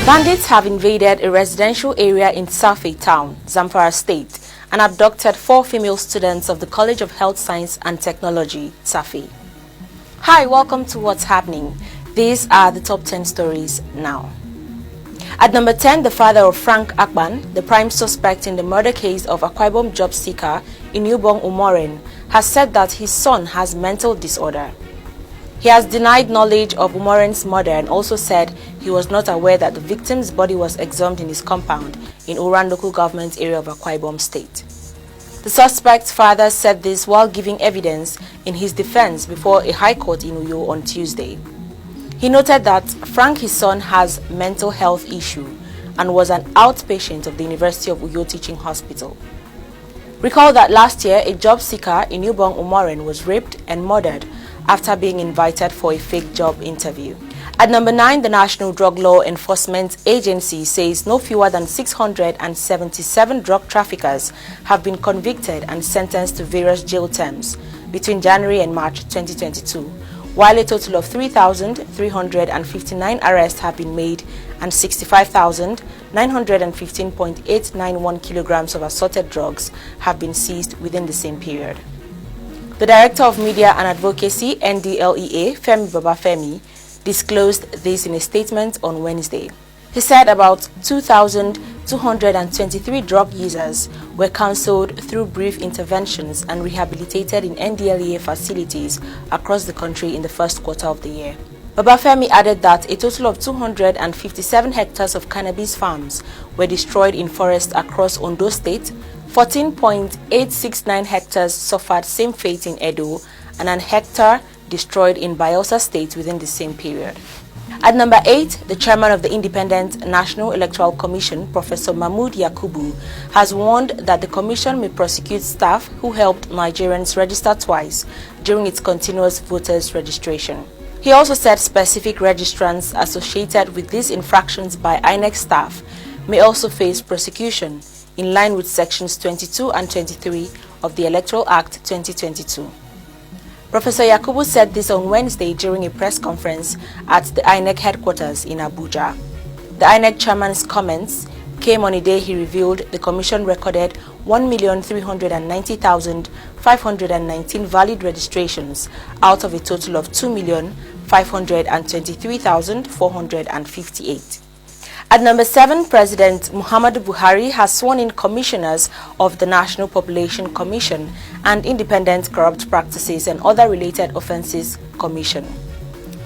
Bandits have invaded a residential area in Sfaff town, Zamfara State, and abducted 4 female students of the College of Health Science and Technology, Sfaff. Hi, welcome to What's Happening. These are the top 10 stories now. At number 10, the father of Frank Akpan, the prime suspect in the murder case of Akwa Ibom job seeker Inubong Umoren, has said that his son has mental disorder. He has denied knowledge of Umoren's murder and also said he was not aware that the victim's body was exhumed in his compound in Oran local government area of Akwa Ibom State. The suspect's father said this while giving evidence in his defense before a high court in Uyo on Tuesday. He noted that Frank, his son, has mental health issue and was an outpatient of the University of Uyo Teaching Hospital. Recall that last year, a job seeker, Inubong Umoren, was raped and murdered after being invited for a fake job interview. At number 9, the National Drug Law Enforcement Agency says no fewer than 677 drug traffickers have been convicted and sentenced to various jail terms between January and March 2022, while a total of 3,359 arrests have been made and 65,915.891 kilograms of assorted drugs have been seized within the same period. The Director of Media and Advocacy, NDLEA, Femi Babafemi, disclosed this in a statement on Wednesday. He said about 2,223 drug users were counseled through brief interventions and rehabilitated in NDLEA facilities across the country in the first quarter of the year. Babafemi added that a total of 257 hectares of cannabis farms were destroyed in forests across Ondo State, 14.869 hectares suffered same fate in Edo, and an hectare destroyed in Bayelsa State within the same period. At number 8, the chairman of the Independent National Electoral Commission, Professor Mahmood Yakubu, has warned that the commission may prosecute staff who helped Nigerians register twice during its continuous voters registration. He also said specific registrants associated with these infractions by Inec staff may also face prosecution in line with sections 22 and 23 of the Electoral Act 2022. Professor Yakubu said this on Wednesday during a press conference at the Inec headquarters in Abuja. The Inec chairman's comments came on a day he revealed the commission recorded 1,390,519 valid registrations out of a total of 2,523,458. At number 7, President Muhammadu Buhari has sworn in commissioners of the National Population Commission and Independent Corrupt Practices and Other Related Offences Commission.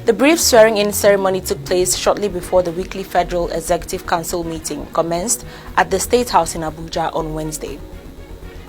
The brief swearing-in ceremony took place shortly before the weekly Federal Executive Council meeting commenced at the State House in Abuja on Wednesday.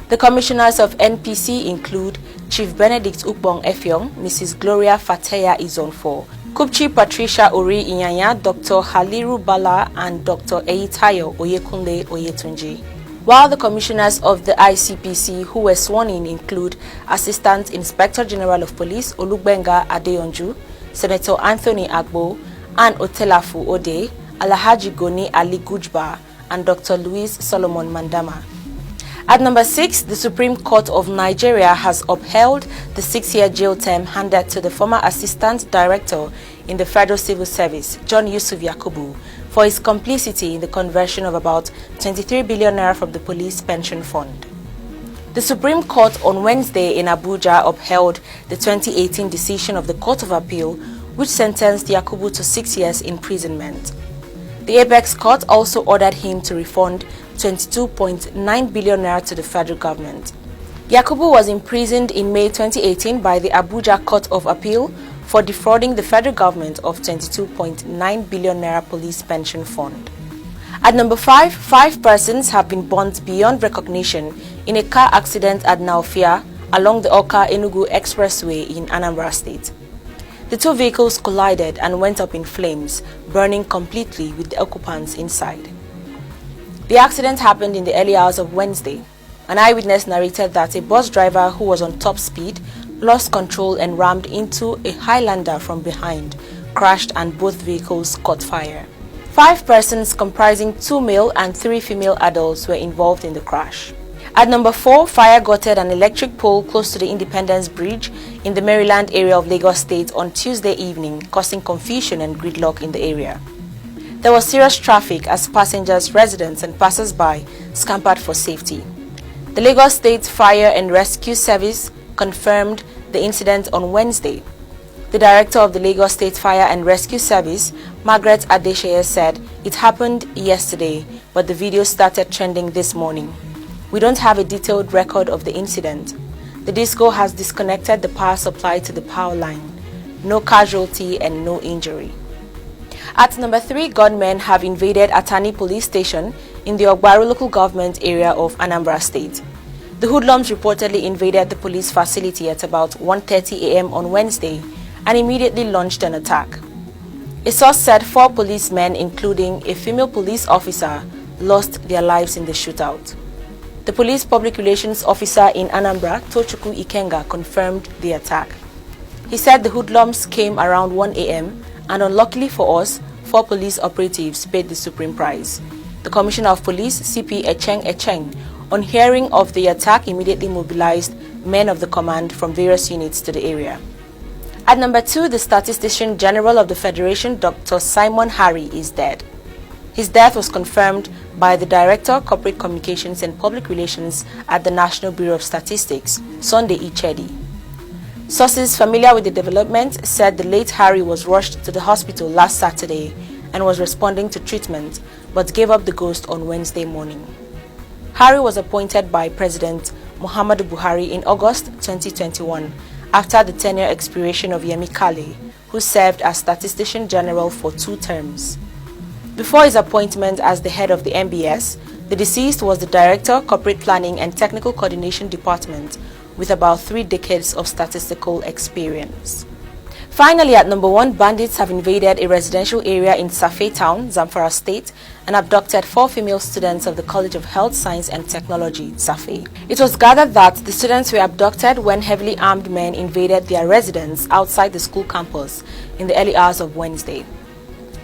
The commissioners of NPC include Chief Benedict Ukbong Effiong, Mrs. Gloria Fateya Izonfo, Kupchi Patricia Ori Inyanya, Dr. Haliru Bala, and Dr. Eitayo Oyekunle Oyetunji. While the commissioners of the ICPC who were sworn in include Assistant Inspector General of Police Olugbenga Adeyonju, Senator Anthony Agbo, Ann Otelafu Ode, Alhaji Goni Ali Gujba, and Dr. Louis Solomon Mandama. At number 6, the Supreme Court of Nigeria has upheld the 6-year jail term handed to the former Assistant Director in the Federal Civil Service, John Yusuf Yakubu, for his complicity in the conversion of about 23 billion naira from the Police Pension Fund. The Supreme Court on Wednesday in Abuja upheld the 2018 decision of the Court of Appeal, which sentenced Yakubu to 6 years imprisonment. The Apex Court also ordered him to refund 22.9 billion naira to the federal government. Yakubu was imprisoned in May 2018 by the Abuja Court of Appeal for defrauding the federal government of 22.9 billion naira police pension fund. At number 5, 5 persons have been burnt beyond recognition in a car accident at Naufia along the Oka-Enugu Expressway in Anambra State. The 2 vehicles collided and went up in flames, burning completely with the occupants inside. The accident happened in the early hours of Wednesday. An eyewitness narrated that a bus driver who was on top speed lost control and rammed into a Highlander from behind, crashed, and both vehicles caught fire. 5 persons comprising 2 male and 3 female adults were involved in the crash. At number 4, fire gutted an electric pole close to the Independence Bridge in the Maryland area of Lagos State on Tuesday evening, causing confusion and gridlock in the area. There was serious traffic as passengers, residents and passers-by scampered for safety. The Lagos State Fire and Rescue Service confirmed the incident on Wednesday. The director of the Lagos State Fire and Rescue Service, Margaret Adesheye, said it happened yesterday, but the video started trending this morning. We don't have a detailed record of the incident. The disco has disconnected the power supply to the power line. No casualty and no injury. At number 3, gunmen have invaded Atani Police Station in the Ogbaru local government area of Anambra State. The hoodlums reportedly invaded the police facility at about 1:30 a.m. on Wednesday and immediately launched an attack. A source said 4 policemen, including a female police officer, lost their lives in the shootout. The police public relations officer in Anambra, Tochukwu Ikenga, confirmed the attack. He said the hoodlums came around 1 a.m. and unluckily for us, 4 police operatives paid the supreme price. The Commissioner of Police, CP Echeng, on hearing of the attack, immediately mobilized men of the command from various units to the area. At number 2, the Statistician General of the Federation, Dr. Simon Harry, is dead. His death was confirmed by the Director, Corporate Communications and Public Relations at the National Bureau of Statistics, Sunday Ichedi. Sources familiar with the development said the late Harry was rushed to the hospital last Saturday and was responding to treatment, but gave up the ghost on Wednesday morning. Harry was appointed by President Muhammadu Buhari in August 2021 after the tenure expiration of Yemi Kale, who served as Statistician General for 2 terms. Before his appointment as the head of the MBS, the deceased was the Director, Corporate Planning and Technical Coordination Department, with about 3 decades of statistical experience. Finally, at number 1, bandits have invaded a residential area in Sfaff town, Zamfara State, and abducted 4 female students of the College of Health Science and Technology, Sfaff. It was gathered that the students were abducted when heavily armed men invaded their residence outside the school campus in the early hours of Wednesday.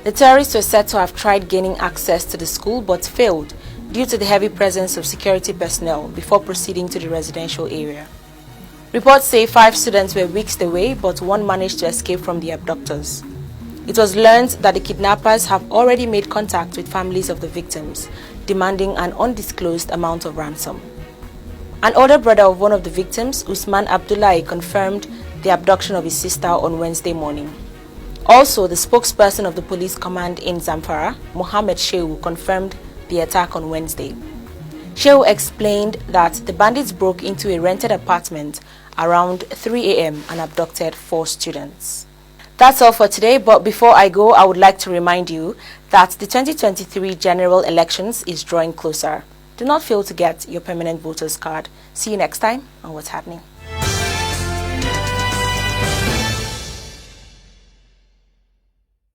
The terrorists were said to have tried gaining access to the school but failed due to the heavy presence of security personnel before proceeding to the residential area. Reports say 5 students were whisked away, but 1 managed to escape from the abductors. It was learned that the kidnappers have already made contact with families of the victims, demanding an undisclosed amount of ransom. An older brother of one of the victims, Usman Abdullahi, confirmed the abduction of his sister on Wednesday morning. Also, the spokesperson of the police command in Zamfara, Mohammed Shehu, confirmed the attack on Wednesday. Shehu explained that the bandits broke into a rented apartment around 3 a.m. and abducted 4 students. That's all for today, but before I go, I would like to remind you that the 2023 general elections is drawing closer. Do not fail to get your permanent voter's card. See you next time on What's Happening.